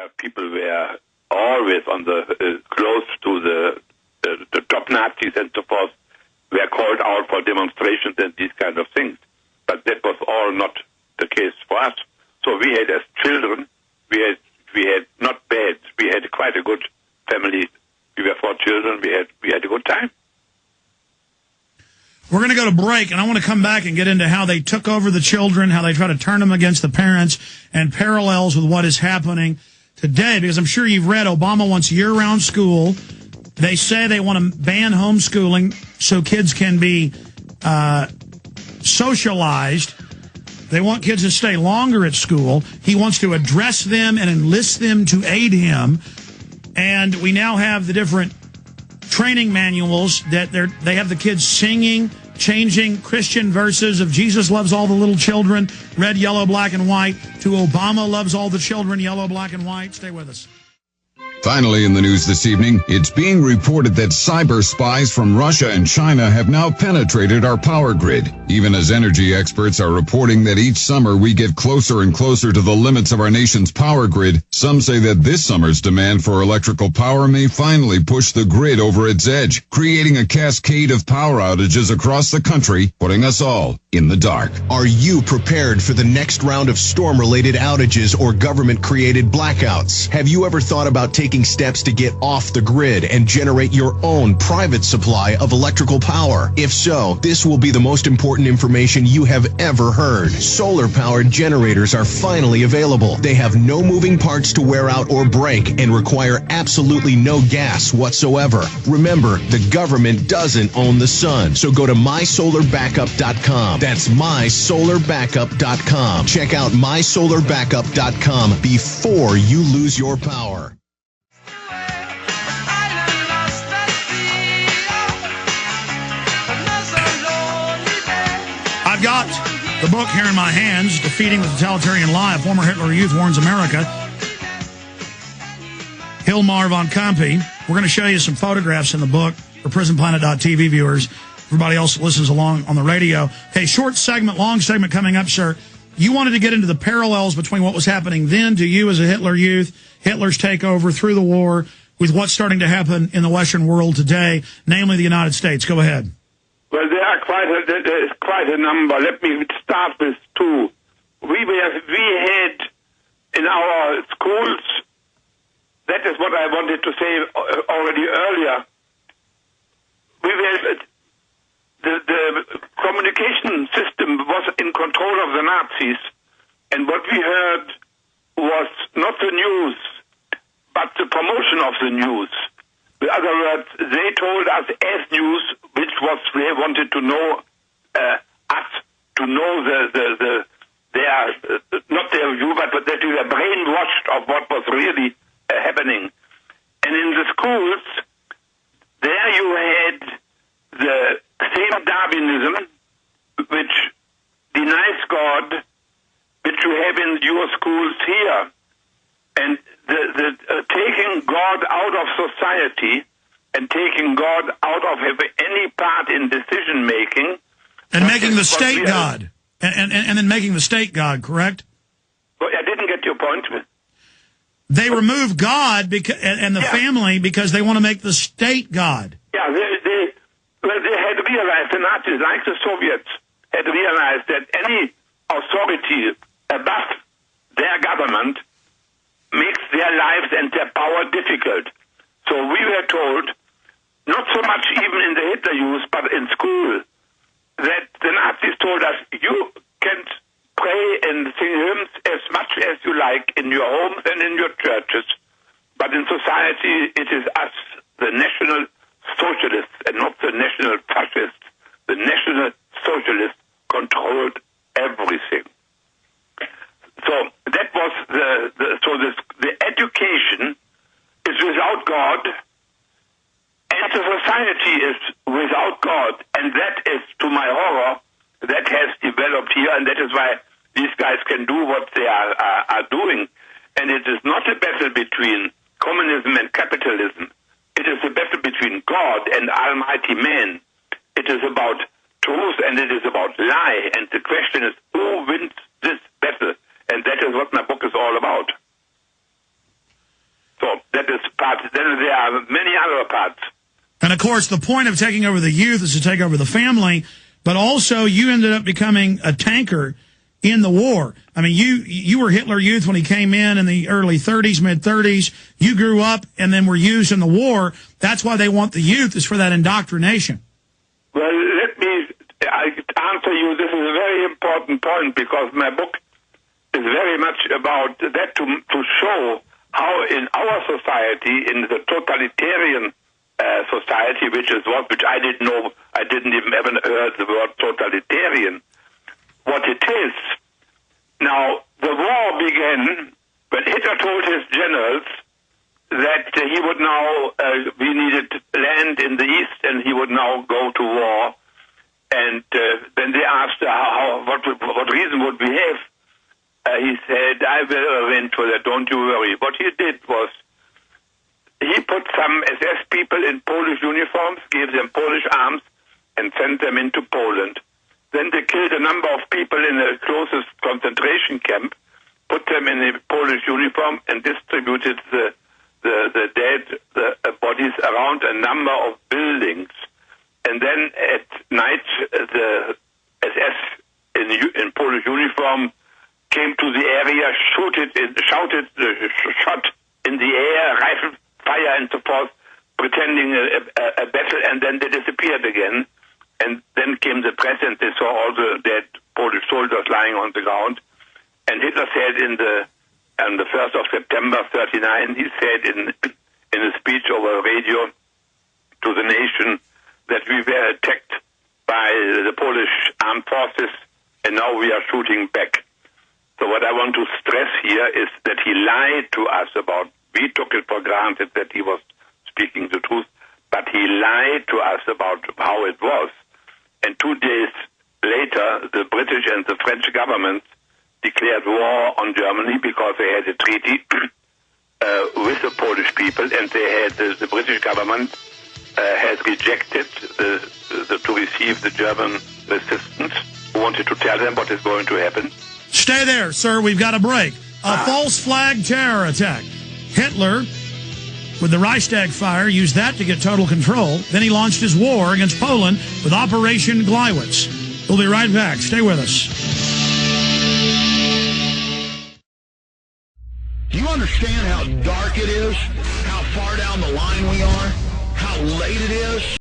where people were always on the close to the top Nazis and so forth, were called out for demonstrations and these kind of things. But that was all not the case for us. So we had, as children, we had not bad. We had quite a good family. We were 4 children. We had a good time. We're going to go to break, and I want to come back and get into how they took over the children, how they try to turn them against the parents, and parallels with what is happening today, because I'm sure you've read Obama wants year-round school. They say they want to ban homeschooling so kids can be socialized. They want kids to stay longer at school. He wants to address them and enlist them to aid him. And we now have the different training manuals that they have the kids singing, changing Christian verses of Jesus loves all the little children, red, yellow, black, and white, to Obama loves all the children, yellow, black, and white. Stay with us. Finally in the news this evening, it's being reported that cyber spies from Russia and China have now penetrated our power grid. Even as energy experts are reporting that each summer we get closer and closer to the limits of our nation's power grid, some say that this summer's demand for electrical power may finally push the grid over its edge, creating a cascade of power outages across the country, putting us all in the dark. Are you prepared for the next round of storm-related outages or government-created blackouts? Have you ever thought about taking steps to get off the grid and generate your own private supply of electrical power? If so, this will be the most important information you have ever heard. Solar-powered generators are finally available. They have no moving parts to wear out or break and require absolutely no gas whatsoever. Remember, the government doesn't own the sun, so go to mysolarbackup.com. That's mysolarbackup.com. Check out mysolarbackup.com before you lose your power. I've got the book here in my hands, Defeating the Totalitarian Lie, a former Hitler Youth Warns America. Hilmar von Campe. We're going to show you some photographs in the book for PrisonPlanet.tv viewers. Everybody else that listens along on the radio. Okay, short segment, long segment coming up, sir. You wanted to get into the parallels between what was happening then to you as a Hitler Youth, Hitler's takeover through the war, with what's starting to happen in the Western world today, namely the United States. Go ahead. Well, there is quite a number. Let me start with 2. We had in our schools, that is what I wanted to say already earlier, the communication system was in control of the Nazis, and what we heard was not the news, but the promotion of the news. In other words, they told us as news, which was they wanted to know us, to know their not their view, but that they were brainwashed of what was really happening. And in the schools, there you had the same Darwinism, which denies God, which you have in your schools here. And the taking God out of society and taking God out of any part in decision making, and making the state God, and then making the state God, correct? Well, I didn't get your point. They remove God and the family because they want to make the state God. Yeah, they had realized, the Nazis, like the Soviets, had realized that any authority above their government makes their lives and their power difficult. So we were told, not so much even in the Hitler Youth, but in school, that the Nazis told us, you can pray and sing hymns as much as you like in your homes and in your churches, but in society it is us, the National Socialists, and not the National Fascists. The National Socialists controlled everything. So that was the education is without God, and the society is without God, and that is, to my horror, that has developed here, and that is why these guys can do what they are doing. And it is not a battle between communism and capitalism. It is a battle between God and almighty man. It is about truth and it is about lie. And the question is, who wins this battle? And that is what my book is all about. That is part. Then there are many other parts. And, of course, the point of taking over the youth is to take over the family, but also you ended up becoming a tanker in the war. I mean, you were Hitler Youth when he came in the early 30s, mid-30s. You grew up and then were used in the war. That's why they want the youth, is for that indoctrination. Well, let me answer you. This is a very important point, because my book is very much about that, to show how in our society, in the totalitarian society, which I didn't know, I didn't even ever heard the word totalitarian, what it is. Now, the war began when Hitler told his generals that he would now, we needed land in the east, and he would now go to war. And then they asked what reason would we have? He said, I will arrange for that, don't you worry. What he did was, he put some SS people in Polish uniforms, gave them Polish arms, and sent them into Poland. Then they killed a number of people in the closest concentration camp, put them in a Polish uniform, and distributed the dead bodies around a number of buildings. And then at night, the SS in Polish uniform came to the area, shot in the air, rifle fire and so forth, pretending a battle, and then they disappeared again. And then came the press, and they saw all the dead Polish soldiers lying on the ground. And Hitler said on the 1st of September 1939, he said in a speech over radio to the nation that we were attacked by the Polish armed forces, and now we are shooting back. So what I want to stress here is that he lied to us about, we took it for granted that he was speaking the truth, but he lied to us about how it was. And 2 days later, the British and the French governments declared war on Germany because they had a treaty with the Polish people, and they had the British government has rejected to receive the German resistance, who wanted to tell them what is going to happen. Stay there, sir. We've got a break. A false flag terror attack. Hitler, with the Reichstag fire, used that to get total control. Then he launched his war against Poland with Operation Gleiwitz. We'll be right back. Stay with us. Do you understand how dark it is? How far down the line we are? How late it is?